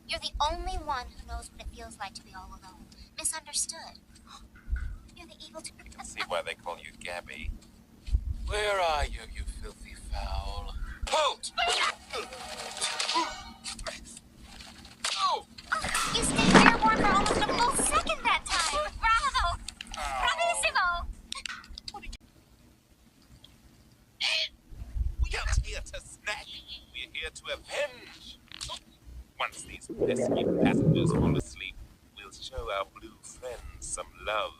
You're the only one who knows what it feels like to be all alone. Misunderstood. You're the evil... See why they call you Gabby. Where are you, you filthy fowl? Halt! You stayed airborne for almost a full second that time. Bravo! Bravissimo! We aren't here to snack. We're here to avenge. Once these pesky passengers fall asleep, we'll show our blue friends some love.